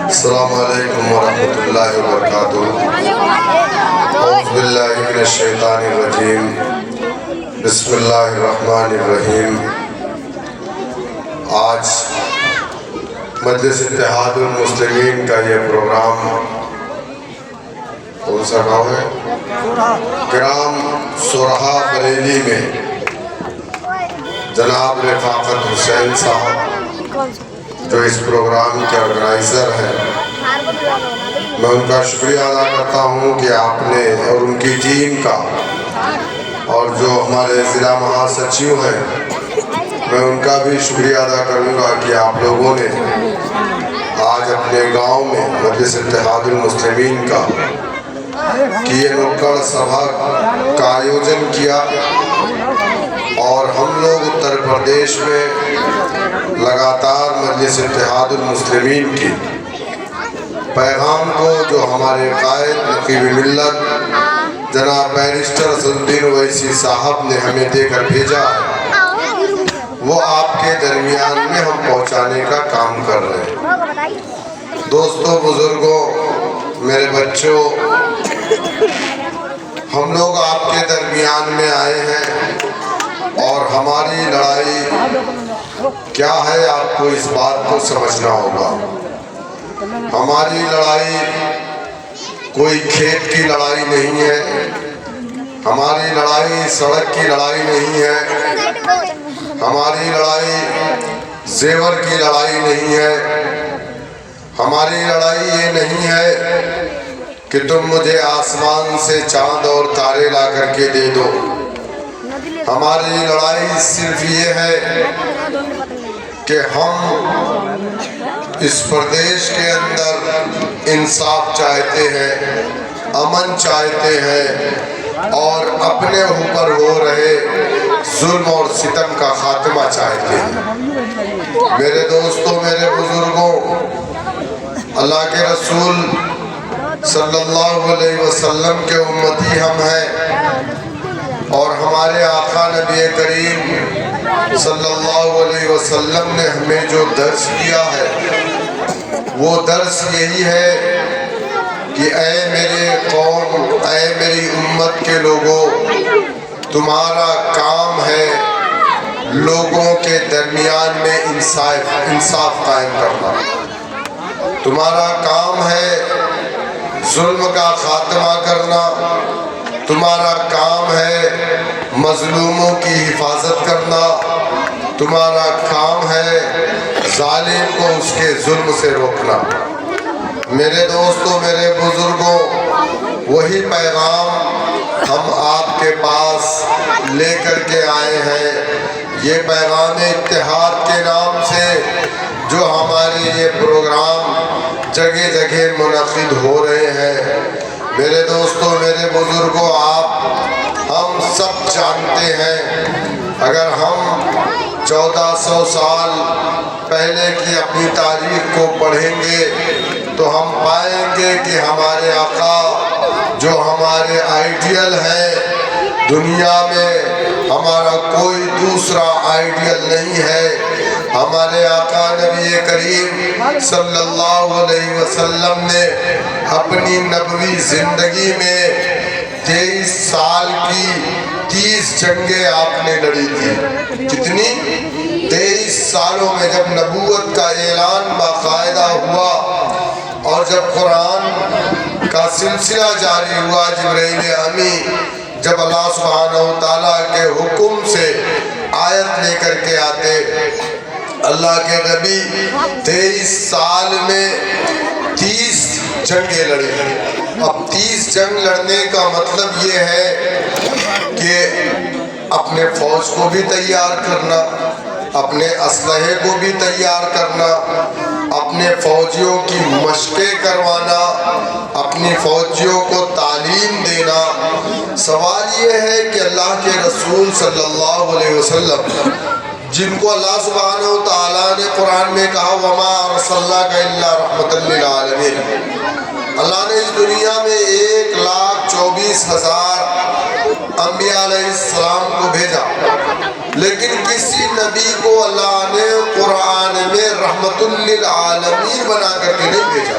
السلام علیکم ورحمۃ اللہ وبرکاتہ۔ اعوذ باللہ من الشیطان الرجیم، بسم اللہ الرحمن الرحیم۔ آج مجلس اتحاد المسلمین کا یہ پروگرام کون سا گاؤں ہے؟ گرام سورہا بریلی میں جناب رفاقت حسین صاحب جو اس پروگرام کے آرگنائزر ہیں، میں ان کا شکریہ ادا کرتا ہوں کہ آپ نے اور ان کی ٹیم کا، اور جو ہمارے ضلع مہاسچیو ہیں میں ان کا بھی شکریہ ادا کروں گا کہ آپ لوگوں نے آج اپنے گاؤں میں مجلس اتحاد المسلمین کا یہ نکڑ سبھا کا آیوجن کیا، اور ہم لوگ اتر پردیش میں لگاتار مجلس اتحاد المسلمین کی پیغام کو جو ہمارے قائد نقیب ملت جناب بیرسٹر اسدالدین اویسی صاحب نے ہمیں دے کر بھیجا ہے، وہ آپ کے درمیان میں ہم پہنچانے کا کام کر رہے ہیں۔ دوستوں، بزرگوں، میرے بچوں، ہم لوگ آپ کے درمیان میں آئے ہیں، اور ہماری لڑائی کیا ہے آپ کو اس بات کو سمجھنا ہوگا۔ ہماری لڑائی کوئی کھیت کی لڑائی نہیں ہے، ہماری لڑائی سڑک کی لڑائی نہیں ہے، ہماری لڑائی زیور کی لڑائی نہیں ہے، ہماری لڑائی یہ نہیں ہے کہ تم مجھے آسمان سے چاند اور تارے لا کر کے دے دو۔ ہماری لڑائی صرف یہ ہے کہ ہم اس پردیش کے اندر انصاف چاہتے ہیں، امن چاہتے ہیں، اور اپنے اوپر ہو رہے ظلم اور ستم کا خاتمہ چاہتے ہیں۔ میرے دوستوں، میرے بزرگوں، اللہ کے رسول صلی اللہ علیہ وسلم کے امتی ہم ہیں، اور ہمارے آقا نبی کریم صلی اللہ علیہ وسلم نے ہمیں جو درس دیا ہے وہ درس یہی ہے کہ اے میرے قوم، اے میری امت کے لوگوں، تمہارا کام ہے لوگوں کے درمیان میں انصاف قائم کرنا، تمہارا کام ہے ظلم کا خاتمہ کرنا، تمہارا کام ہے مظلوموں کی حفاظت کرنا، تمہارا کام ہے ظالم کو اس کے ظلم سے روکنا۔ میرے دوستوں، میرے بزرگوں، وہی پیغام ہم آپ کے پاس لے کر کے آئے ہیں۔ یہ پیغام اتحاد کے نام سے جو ہمارے یہ پروگرام جگہ جگہ منعقد ہو رہے ہیں، میرے دوستوں، میرے بزرگوں، ہم سب جانتے ہیں، اگر ہم 1400 سال پہلے کی اپنی تاریخ کو پڑھیں گے تو ہم پائیں گے کہ ہمارے آقا جو ہمارے آئیڈیل ہیں، دنیا میں ہمارا کوئی دوسرا آئیڈیل نہیں ہے۔ ہمارے آقا نبی کریم صلی اللہ علیہ وسلم نے اپنی نبوی زندگی میں 23 سال کی 30 جنگیں آپ نے لڑی تھی۔ کتنی؟ 23 سالوں میں جب نبوت کا اعلان باقاعدہ ہوا، اور جب قرآن کا سلسلہ جاری ہوا، جبرائیل امی جب اللہ سبحانہ وتعالیٰ کے حکم سے آیت لے کر کے آتے، اللہ کے نبی 23 سال میں 30 جنگیں لڑی۔ اب 30 جنگ لڑنے کا مطلب یہ ہے کہ اپنے فوج کو بھی تیار کرنا، اپنے اسلحے کو بھی تیار کرنا، اپنے فوجیوں کی مشقیں کروانا، اپنی فوجیوں کو تعلیم دینا۔ سوال یہ ہے کہ اللہ کے رسول صلی اللہ علیہ وسلم جن کو اللہ سبحانہ و تعالیٰ نے قرآن میں کہا وَمَا أَرْسَلْنَاكَ إِلَّا رَحْمَةً لِّلْعَالَمِينَ، اللہ نے اس دنیا میں 1,24,000 انبیاء علیہ السلام کو بھیجا، لیکن کسی نبی کو اللہ نے قرآن میں رحمت للعالمین بنا کر کے نہیں بھیجا۔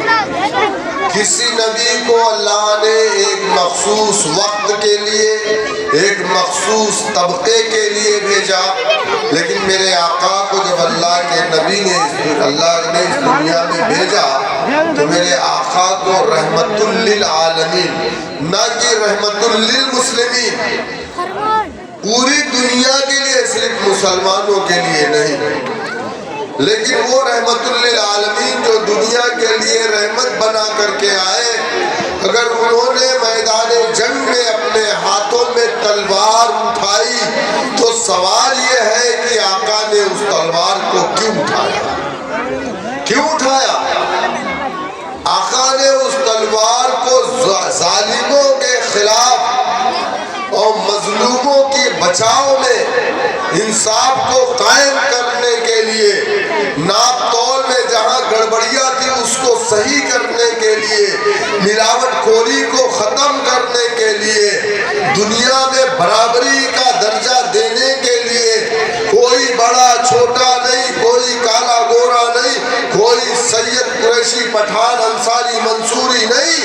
کسی نبی کو اللہ نے ایک مخصوص وقت کے لیے، ایک مخصوص طبقے کے لیے بھیجا، لیکن میرے آقا کو جب اللہ کے نبی نے اللہ نے اس دنیا میں بھیجا تو میرے آقا کو رحمت للعالمین، نہ کہ رحمت للمسلمین، پوری دنیا کے لیے، صرف مسلمانوں کے لیے نہیں، لیکن وہ رحمت للعالمین جو دنیا کے لیے رحمت بنا کر کے آئے، اگر انہوں نے میدان جنگ میں اپنے ہاتھوں میں تلوار اٹھائی تو سوال یہ ہے کہ آقا نے اس تلوار کو کیوں اٹھایا؟ کیوں اٹھایا؟ آقا نے اس تلوار کو ظالموں کے خلاف اور مظلوموں کی بچاؤ میں انصاف کو قائم کرنے کے لیے، ناپ تول میں جہاں گڑبڑیاں تھی اس کو صحیح کرنے کے لیے، ملاوٹ خوری کو ختم کرنے کے لیے، دنیا میں برابری کا درجہ دینے کے لیے، کوئی بڑا چھوٹا نہیں، کوئی کالا گورا نہیں، کوئی سید قریشی پٹھان انصاری منصوری نہیں،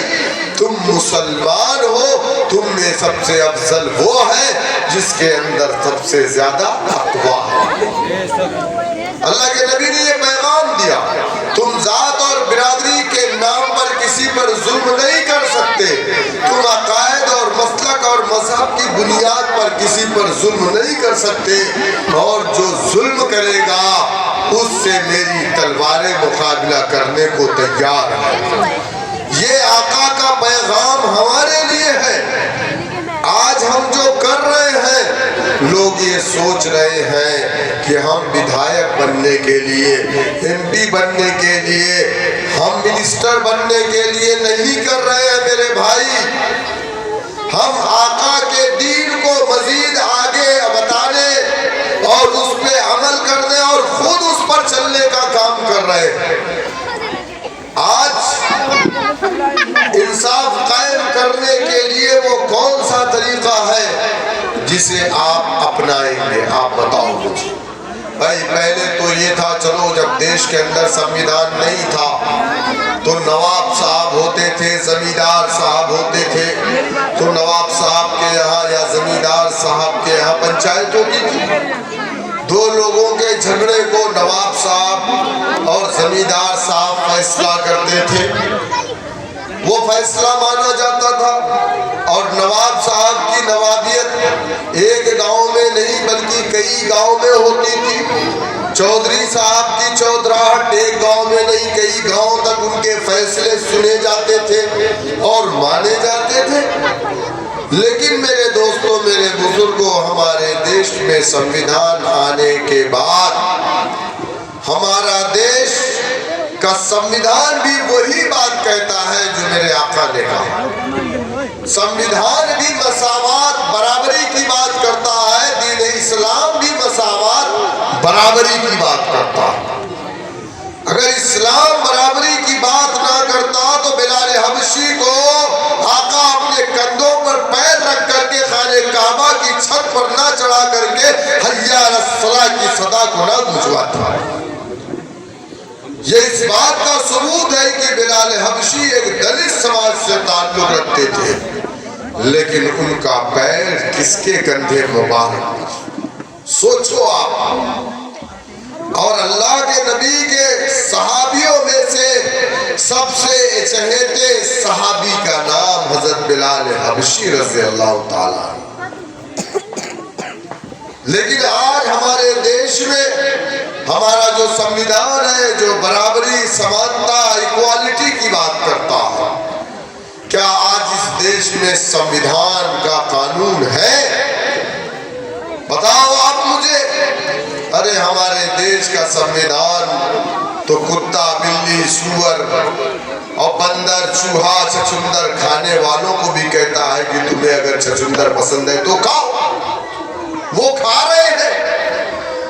تم مسلمان ہو، تم میں سب سے افضل وہ ہے جس کے اندر سب سے زیادہ تقویٰ ہے۔ اللہ کے نبی نے یہ پیغام دیا، تم ذات اور برادری کے نام پر کسی پر ظلم نہیں کر سکتے، تم عقائد اور مسلک اور مذہب کی بنیاد پر کسی پر ظلم نہیں کر سکتے، اور جو ظلم کرے گا اس سے میری تلواریں مقابلہ کرنے کو تیار ہے۔ یہ آقا کا پیغام ہمارے لیے ہے۔ آج ہم جو کر رہے ہیں، لوگ یہ سوچ رہے ہیں کہ ہم بدھائک بننے کے لیے، ایم پی بننے کے لیے، ہم منسٹر بننے کے لیے نہیں کر رہے ہیں میرے بھائی، ہم آقا کے دین کو مزید آگے بتانے اور اس پہ عمل کرنے اور خود اس پر چلنے کا کام کر رہے ہیں۔ آج انصاف قائم کرنے کے لیے وہ کون سا طریقہ ہے جسے آپ اپنائیں گے؟ آپ بتاؤ مجھے بھائی۔ پہلے تو یہ تھا، چلو جب دیش کے اندر سنویدھان نہیں تھا تو نواب صاحب ہوتے تھے، زمیندار صاحب ہوتے تھے، تو نواب صاحب کے یہاں یا زمیندار صاحب کے یہاں پنچایت ہوتی تھی، دو لوگوں کے جھگڑے کو نواب صاحب اور زمیندار صاحب فیصلہ کرتے تھے، وہ فیصلہ مانا جاتا تھا، اور نواب صاحب کی نوابیت ایک گاؤں میں نہیں بلکہ کئی گاؤں میں ہوتی تھی، چودھری صاحب کی چودراہٹ ایک گاؤں میں نہیں کئی گاؤں تک ان کے فیصلے سنے جاتے تھے اور مانے جاتے تھے۔ لیکن میرے دوستوں، میرے بزرگوں، ہمارے دیش میں سنویدھان آنے کے بعد ہمارا دیش کا سنویدھان بھی وہی بات کہتا ہے جو میرے آقا نے کہا۔ سنویدھان بھی مساوات، برابری کی بات کرتا ہے، دین اسلام بھی مساوات، برابری کی بات کرتا ہے۔ اگر اسلام برابری کی بات نہ کرتا تو بلال حبشی کو آقا اپنے کندھوں پر پیر رکھ کر کے خانہ کعبہ کی چھت پر نہ چڑھا کر کے حی علی الصلاۃ کی صدا کو نہ گونجواتا۔ یہ اس بات کا ثبوت ہے کہ بلال حبشی ایک دلت سماج سے تعلق رکھتے تھے، لیکن ان کا پیر کس کے کندھے مبارک پر؟ سوچو آپ۔ اور اللہ کے نبی کے صحابیوں میں سے سب سے چہیتے صحابی کا نام حضرت بلال حبشی رضی اللہ تعالیٰ۔ لیکن آج ہمارے دیش میں ہمارا جو سنویدھان ہے، جو برابری، سمانتا، ایکوالٹی کی بات کرتا ہے، کیا آج اس دیش میں سنویدھان کا قانون ہے؟ بتاؤ آپ مجھے۔ ارے ہمارے دیش کا سنویدھان تو کتا، بلی، سور اور بندر، چوہا، چھچندر کھانے والوں کو بھی کہتا ہے کہ تمہیں اگر چھچندر پسند ہے تو کھاؤ، وہ کھا رہے ہیں۔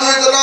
تو اتنا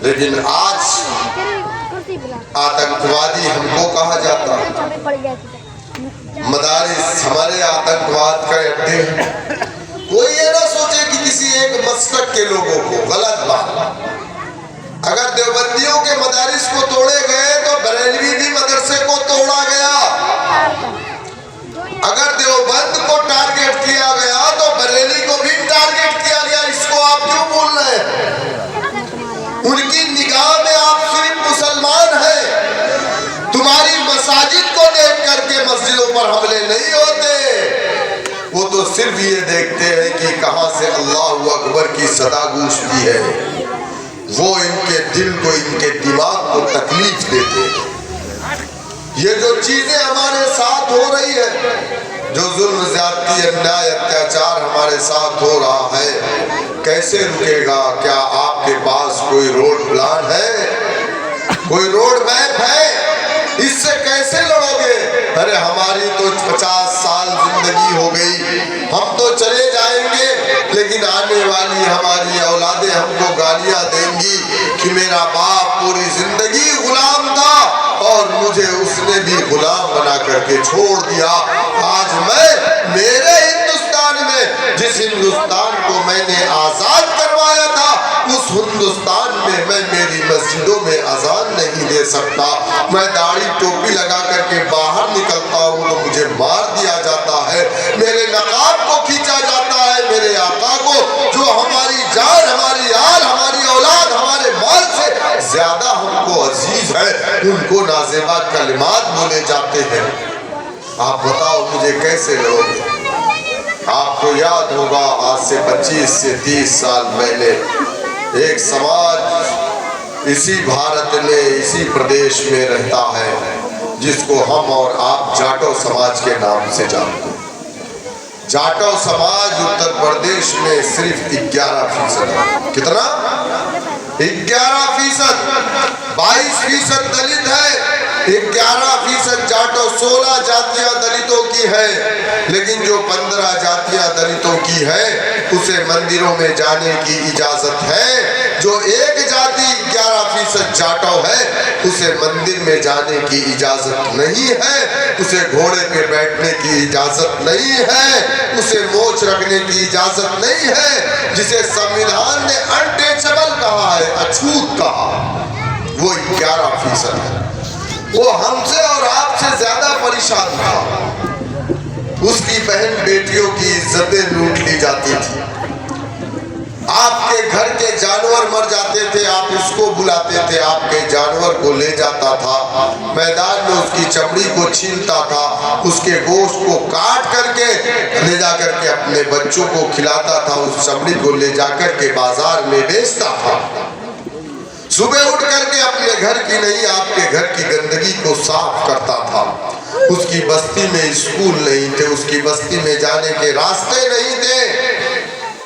لیکن آج آتنکوادی ہم کو کہا جاتا ہے، مدارس ہمارے آتنکواد کا اڈے ہیں۔ کوئی یہ نہ سوچے کہ کسی ایک مسلک کے لوگوں کو، غلط بات۔ اگر دیوبندیوں کے مدارس کو توڑے گئے تو بریلوی بھی مدرسے کو توڑا گیا۔ اگر دیوبند کو ٹارگٹ کیا گیا تو بریلی کو بھی ٹارگٹ کیا گیا۔ اس کو آپ کیوں بول رہے ہیں؟ ان کی نگاہ میں آپ صرف مسلمان ہیں۔ تمہاری مساجد کو دیکھ کر کے مسجدوں پر حملے نہیں ہوتے، وہ تو صرف یہ دیکھتے ہیں کہ کہاں سے اللہ اکبر کی صدا گونجتی ہے۔ وہ ان کے دل کو، ان کے دماغ کو تکلیف دیتے ہیں۔ یہ جو چیزیں ہمارے ساتھ ہو رہی ہے، جو ظلم، زیادتی، انیائے، اتیاچار ہمارے ساتھ ہو رہا ہے، کیسے رکے گا؟ کیا آپ کے پاس کوئی روڈ پلان ہے؟ کوئی روڈ میپ ہے؟ اس سے کیسے لڑو گے؟ ارے ہماری تو 50 سال زندگی ہو گئی، ہم تو چلے جائیں گے، لیکن آنے والی ہماری اولادیں ہم کو گالیاں دیں گی کہ میرا باپ پوری زندگی غلام تھا اور مجھے اس نے بھی غلام بنا کر کے چھوڑ دیا۔ آج میں میرے ہندوستان میں، جس ہندوستان کو میں نے آزاد کروایا تھا، اس ہندوستان میں میں میری مسجدوں میں اذان نہیں دے سکتا۔ میں داڑھی ٹوپی لگا کر کے باہر نکلتا ہوں تو مجھے مار دیا جاتا ہے، میرے نقاب کو کھینچا جاتا ہے۔ میرے آقا کو، جو ہماری جان، ہماری آل، ہماری اولاد، ہمارے مال سے زیادہ ہم کو عزیز ہے، ان کو نازیبا کلمات بولے جاتے ہیں۔ آپ بتاؤ مجھے کیسے لوگ؟ آپ کو یاد ہوگا آج سے 25 سے 30 سال پہلے ایک سماج اسی بھارت میں، اسی پردیش میں رہتا ہے، جس کو ہم اور آپ جاٹو سماج کے نام سے جانتے ہیں۔ جاٹو سماج اتر پردیش میں صرف 11% ہے۔ کتنا؟ 11%۔ 22% دلت ہے، 11% جاٹو، 16 جاتیاں دلتوں کی ہے، لیکن جو 15 جاتیاں دلتوں کی ہے اسے مندروں میں جانے کی اجازت ہے۔ جو ایک جاتی 11% جاٹو ہے اسے مندر میں جانے کی اجازت نہیں ہے، اسے گھوڑے پہ بیٹھنے کی اجازت نہیں ہے، اسے مونچھ رکھنے کی اجازت نہیں ہے، جسے سموِدھان نے انٹیچبل کہا ہے، اچھوت کہا، وہ 11% ہے۔ وہ ہم سے اور آپ سے زیادہ پریشان تھا۔ اس کی بہن بیٹیوں کی عزتیں لوٹ لی جاتی تھی۔ آپ کے گھر کے جانور مر جاتے تھے، آپ اس کو بلاتے تھے، آپ کے جانور کو لے جاتا تھا، میدان میں اس کی چمڑی کو چھیلتا تھا، اس کے گوشت کو کاٹ کر کے لے جا کر کے اپنے بچوں کو کھلاتا تھا، اس چمڑی کو لے جا کر کے بازار میں بیچتا تھا۔ صبح اٹھ کر کے اپنے گھر کی نہیں، آپ کے گھر کی گندگی کو صاف کرتا تھا۔ اس کی بستی میں اسکول نہیں تھے، اس کی بستی میں جانے کے راستے نہیں تھے،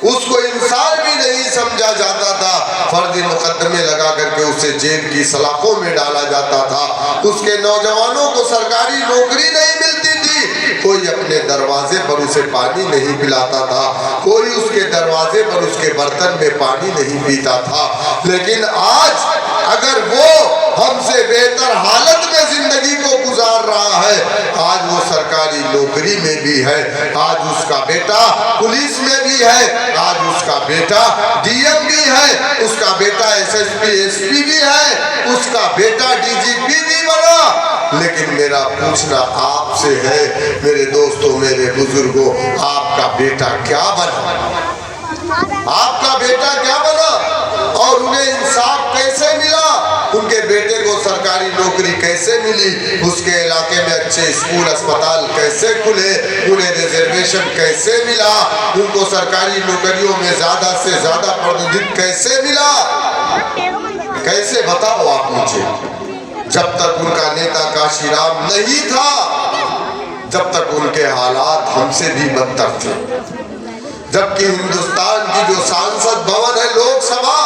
اس کو انسان بھی نہیں سمجھا جاتا تھا، فرضی مقدمے لگا کر کے اسے جیل کی سلاخوں میں ڈالا جاتا تھا۔ اس کے نوجوانوں کو سرکاری نوکری نہیں ملتی تھی، کوئی اپنے دروازے پر اسے پانی نہیں پلاتا تھا، کوئی اس کے دروازے پر اس کے برتن میں پانی نہیں پیتا تھا۔ لیکن آج اگر وہ ہم سے بہتر حالت میں زندگی کو گزار رہا ہے، آج وہ سرکاری نوکری میں بھی ہے، آج اس کا بیٹا پولیس میں بھی ہے، آج اس کا بیٹا ڈی ایم بھی ہے، اس کا بیٹا S S P S P بھی ہے، اس کا بیٹا ڈی جی پی بھی بنا۔ لیکن میرا پوچھنا آپ سے ہے، میرے دوستوں، میرے بزرگوں، آپ کا بیٹا کیا بنا؟ آپ کا بیٹا کیا بنا؟ اور انہیں انصاف کیسے ملا؟ ان کے بیٹے کو سرکاری نوکری کیسے ملی؟ اس کے علاقے میں اچھے اسکول، اسپتال کیسے کھلے؟ انہیں ریزرویشن کیسے ملا؟ ان کو سرکاری نوکریوں میں زیادہ سے زیادہ پردوشن کیسے ملا؟ کیسے بتاؤ آپ مجھے؟ جب تک ان کا نیتا کاشی رام نہیں تھا، جب تک ان کے حالات ہم سے بھی بدتر تھے۔ جبکہ ہندوستان کی جو سانسد بھون ہے، لوک سبھا،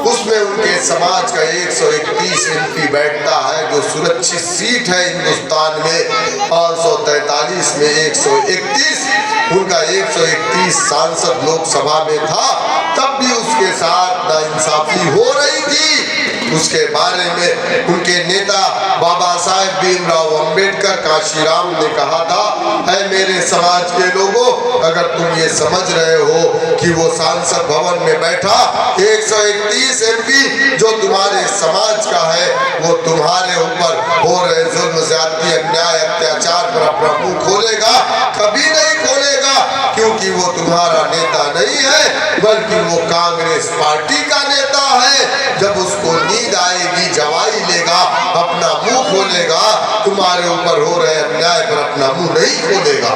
اس اس میں ان کے سماج کا 131 MP بیٹھتا ہے، جو سرکشت سیٹ ہے ہندوستان میں 543 میں 131، ان کا 131 سانسد لوک سبھا میں تھا، تب بھی اس کے ساتھ ناانصافی ہو رہی تھی۔ اس کے بارے میں ان کے نیتا بابا صاحب بھیم راؤ امبیڈکر کاشی رام نے کہا تھا، اے میرے سماج کے لوگوں، اگر تم یہ سمجھ رہے ہو کہ وہ سانسد بھون میں بیٹھا 131 MP جو تمہارے سماج کا ہے، وہ تمہارے اوپر ہو رہے ظلم، زیادتی، انیائے، اتیاچار پر اپنا منہ کھولے گا؟ کبھی نہیں کھولے گا، کیونکہ وہ تمہارا نیتا نہیں ہے، بلکہ وہ کانگریس پارٹی کا نیتا ہے۔ جب اس کو نیند آئے گی، جوائی لے گا، اپنا منہ کھولے گا، تمہارے اوپر ہو رہے انیائے پر اپنا منہ نہیں کھولے گا۔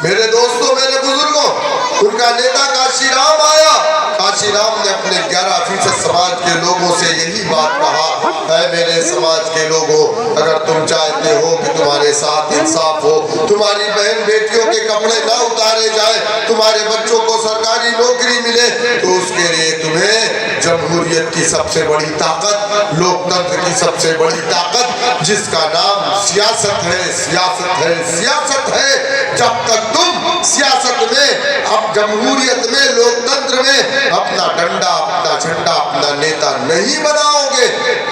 میرے دوستوں، میرے بزرگوں، ان کا نیتا کاشی رام آیا۔ کاشی رام نے اپنے 11% سماج کے لوگوں سے یہی بات کہا، اے میرے سماج کے لوگوں، اگر تم چاہتے ہو کہ تمہارے ساتھ انصاف ہو، تمہاری بہن بیٹیوں کے کپڑے نہ اتارے جائیں، تمہارے بچوں کو سرکاری نوکری ملے، تو اس کے لیے تمہیں جمہوریت کی سب سے بڑی طاقت، لوکتنتر کی سب سے بڑی طاقت، جس کا نام سیاست ہے، سیاست ہے، سیاست ہے۔ جب تک تم سیاست میں، اب جمہوریت میں، لوکتنتر میں اپنا ڈنڈا، اپنا جھنڈا، اپنا نیتا نہیں بناؤ گے،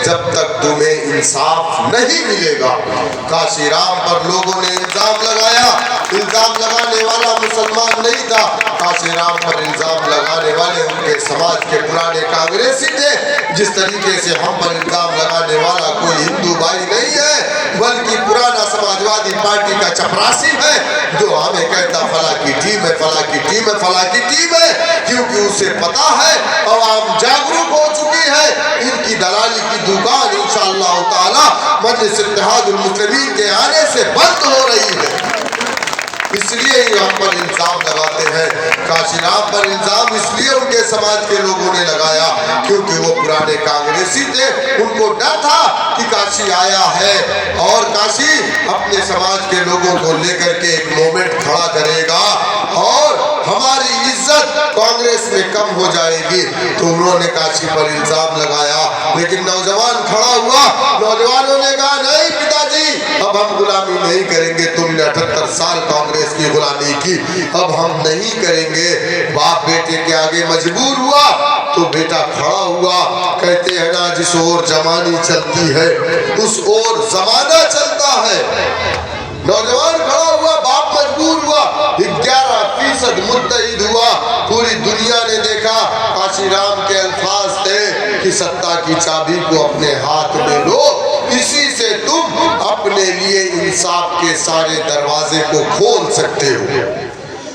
جب تک تمہیں انصاف نہیں ملے گا۔ کاشی رام پر لوگوں نے الزام لگایا، الزام لگانے والا مسلمان نہیں تھا، کاشی رام پر الزام لگانے والے ان کے سماج کے پرانے کانگریسی تھے، جس طریقے سے ہم پر الزام لگانے والا کوئی ہندو بھائی نہیں ہے، بلکہ پرانا سماجوادی پارٹی کا چپراسی ہے، جو ہمیں کہتا فلاں کی ٹیم ہے، فلاں کی ٹیم ہے، فلاں کی ٹیم ہے، کیونکہ اسے پتا ہے عوام جاگروک ہو چکی ہے، ان کی دلالی کی دکان انشاءاللہ تعالی مجلس اتحاد المسلمین کے آنے سے بند ہو رہی ہے۔ اس لیے ہی ہم پر الزام لگاتے ہیں۔ کاشی رام پر الزام اس لیے ان کے سماج کے لوگوں نے لگایا کیونکہ وہ پرانے کانگریسی تھے، ان کو ڈر تھا کہ کاشی آیا ہے اور کاشی اپنے سماج کے لوگوں کو لے کر کے ایک موومنٹ کھڑا کرے گا اور ہماری عزت کانگریس میں کم ہو جائے گی، تو انہوں نے کاشی پر الزام لگایا۔ لیکن نوجوان کھڑا ہوا، نوجوانوں نے کہا نہیں پتا جی، اب ہم غلامی نہیں کریں گے، تم نے 78 سال کانگریس کی غلامی کی، اب ہم نہیں کریں گے۔ باپ بیٹے کے آگے مجبور ہوا تو بیٹا کھڑا ہوا، کہتے ہیں نا جس اور جوانی چلتی ہے اس اور زمانہ چلتا ہے۔ نوجوان کھڑا ہوا، باپ مجبور ہوا، 11% متحد ہوا، پوری دنیا نے دیکھا۔ کاشی رام کے الفاظ تھے کہ ستا کی چابی کو اپنے ہاتھ میں لو، اسی سے تم اپنے لیے انصاف کے سارے دروازے کو کھول سکتے ہو۔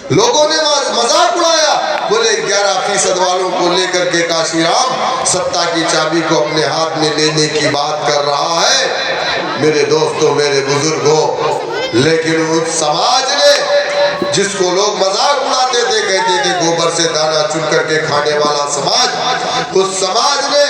لوگوں نے مذاق اڑایا، بولے 11% والوں کو لے کر کے کاشی رام ستا کی چابی کو اپنے ہاتھ میں لینے کی بات کر رہا ہے۔ میرے دوستوں، میرے بزرگوں، لیکن اس سماج نے جس کو لوگ مذاق اڑاتے تھے، کہتے تھے گوبر سے دانا چن کر کے کھانے والا سماج، اس سماج نے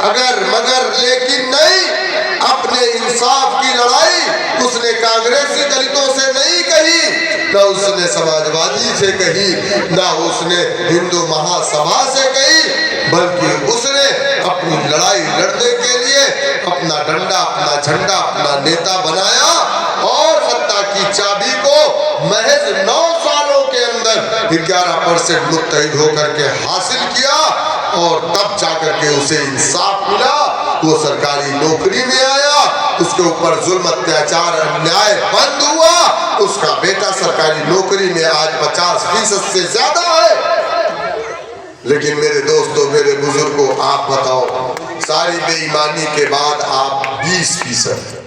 اگر مگر لیکن نہیں، اپنے انصاف کی لڑائی اس نے کانگریسی دلتوں سے نہیں کہی، نہ اس نے سماجوادی سے کہی، نہ اس نے ہندو مہا سبھا سے کہی، بلکہ اس نے اپنی لڑائی لڑنے کے لیے اپنا ڈنڈا، اپنا جھنڈا، اپنا نیتا بنایا اور ستا کی چابی کو محض 9 سالوں کے اندر 11% متحد ہو کر کے حاصل کیا، اور تب جا کر کے اسے انصاف ملا، وہ سرکاری نوکری میں آیا، اس کے اوپر ظلم، اتیاچار، انیائے بند ہوا، اس کا بیٹا سرکاری نوکری میں آج 50% سے زیادہ ہے۔ لیکن میرے دوستوں، میرے بزرگوں، آپ بتاؤ، ساری بے ایمانی کے بعد آپ 20%،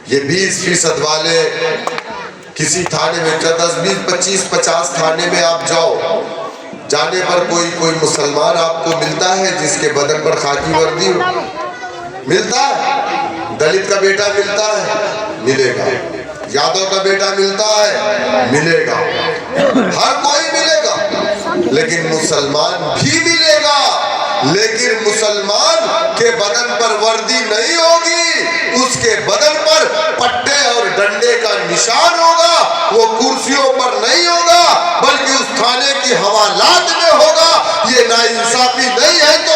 یہ 20% والے کسی تھانے میں 10, 20, 25, 50 تھانے میں آپ جاؤ، جانے پر کوئی مسلمان آپ کو ملتا ہے جس کے بدن پر خاکی وردی ہو؟ ملتا ہے؟ دلت کا بیٹا ملتا ہے؟ ملے گا۔ یادو کا بیٹا ملتا ہے؟ ملے گا۔ ہر کوئی ملے گا، لیکن مسلمان بھی ملے گا، لیکن مسلمان کے بدن پر وردی نہیں ہوگی، اس کے بدن پر پٹے اور ڈنڈے کا نشان ہوگا، وہ کرسیوں پر نہیں ہوگا، بلکہ اس تھانے کی حوالات میں ہوگا۔ یہ ناانصافی نہیں ہے تو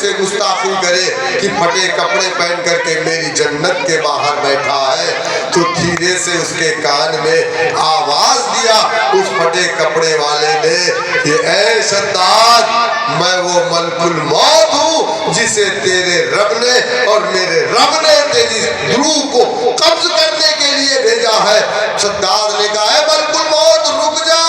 سے گستاخی کرے کہ پھٹے کپڑے پہن کر کے میری جنت کے باہر بیٹھا ہے، تو دھیرے سے اس کے کان میں آواز دیا اس پھٹے کپڑے والے نے کہ اے شداد، میں وہ ملک الموت ہوں جسے تیرے رب نے اور میرے رب نے تیری روح کو قبض کرنے کے لیے بھیجا ہے۔ شداد نے کہا اے ملک الموت رک جا،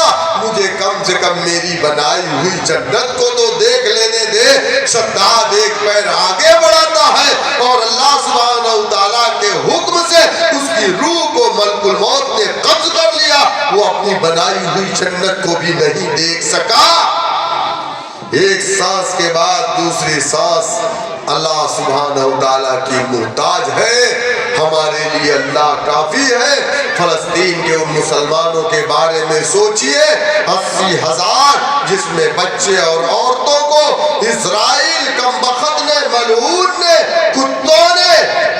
مجھے کم سے کم میری بنائی ہوئی جنت کو تو دیکھ لینے دے۔ شداد ایک پیر آگے بڑھاتا ہے اور اللہ سبحانہ وتعالیٰ کے حکم سے اس کی روح کو ملک الموت نے قبض کر لیا، وہ اپنی بنائی ہوئی جنت کو بھی نہیں دیکھ سکا۔ ایک سانس کے بعد دوسری سانس اللہ سبحانہ وتعالیٰ کی محتاج ہے، ہمارے لیے اللہ کافی ہے۔ فلسطین کے ان مسلمانوں کے بارے میں سوچئے، 80,000 جس میں بچے اور عورتوں کو اسرائیل کمبخت نے، ملعون نے، کتوں نے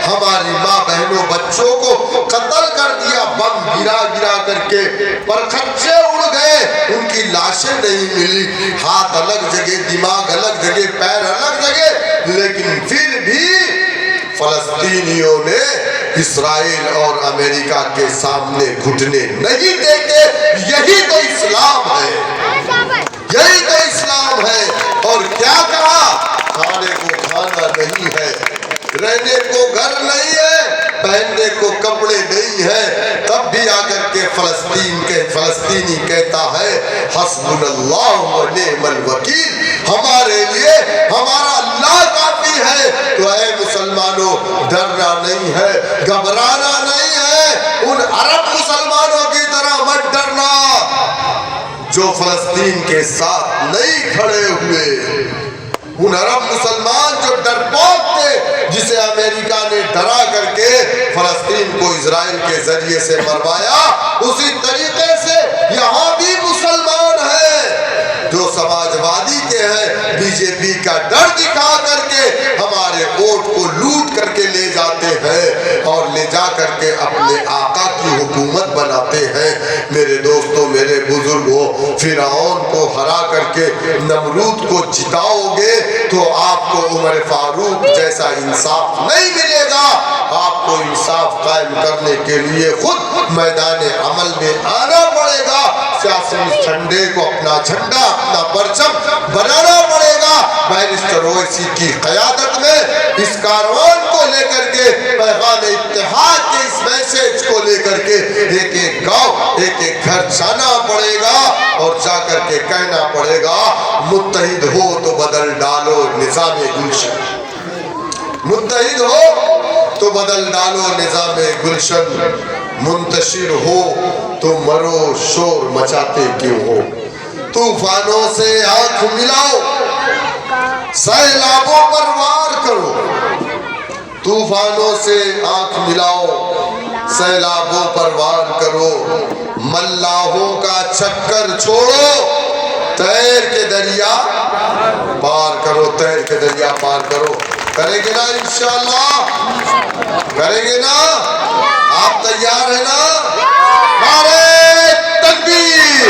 ہماری ماں بہنوں بچوں کو قتل کر دیا، بم گرا کر کے پرخچے اڑ گئے، ان کی لاشیں نہیں ملی، ہاتھ الگ جگہ، دماغ الگ جگہ، پیر الگ جگہ، لیکن پھر بھی فلسطینیوں نے اسرائیل اور امریکہ کے سامنے گھٹنے نہیں دیتے۔ یہی تو اسلام ہے، یہی تو اسلام ہے۔ اور کیا کہا؟ کھانے کو کھانا نہیں ہے، رہنے کو گھر نہیں ہے، پہننے کو کپڑے نہیں ہے، تب بھی آ کر کے فلسطینی کہتا ہے حسبنا اللہ و نعم الوکیل، ہمارے لیے ہمارا اللہ کافی ہے۔ تو اے مسلمانوں، ڈرنا نہیں ہے، گھبرانا نہیں ہے، ان عرب مسلمانوں کی طرح مت ڈرنا جو فلسطین کے ساتھ نہیں کھڑے ہوئے۔ ان عرب مسلمان جو ڈرپوک تھے، جسے امریکہ نے ڈرا کر کے فلسطین کو اسرائیل کے ذریعے سے مروایا، اسی طریقے سے یہاں بھی مسلمان ہیں جو سماجوادی کے ہیں، بی جے پی کا ڈر دکھا کر کے ہمارے ووٹ کو لوٹ کر کے لے جاتے ہیں اور لے جا کر کے اپنے آقا کی حکومت بناتے ہیں۔ میرے دوستوں، میرے بزرگوں، فرعون کو ہرا کر کے نمرود کو جتاؤ گے تو آپ کو عمر فاروق جیسا انصاف نہیں ملے گا۔ آپ کو انصاف قائم کرنے کے لیے خود میدان عمل میں آنا پڑے گا، سیاسی جھنڈے کو اپنا جھنڈا، اپنا پرچم بنانا پڑے گا۔ بیرسٹر اویسی کی قیادت میں اس کاروان کو لے کر کے، پیغام اتحاد کے اس میسیج کو لے کر کے ایک ایک گاؤں، ایک ایک گھر جانا پڑے گا اور جا کر کے کہنا پڑے گا متحد ہو تو بدل ڈالو نظام گلشن، متحد ہو تو بدل ڈالو نظام گلشن، منتشر ہو تو مرو شور مچاتے کیوں ہو، طوفانوں سے آنکھ ملاؤ، سیلابوں پر وار کرو، طوفانوں سے آنکھ ملاؤ، سیلابوں پر وار کرو، ملاحوں کا چکر چھوڑو، تیر کے دریا پار کرو، تیر کے دریا پار کرو۔ کریں گے نا انشاءاللہ؟ کریں گے نا؟ آپ تیار ہیں نا؟ نعرہ تکبیر!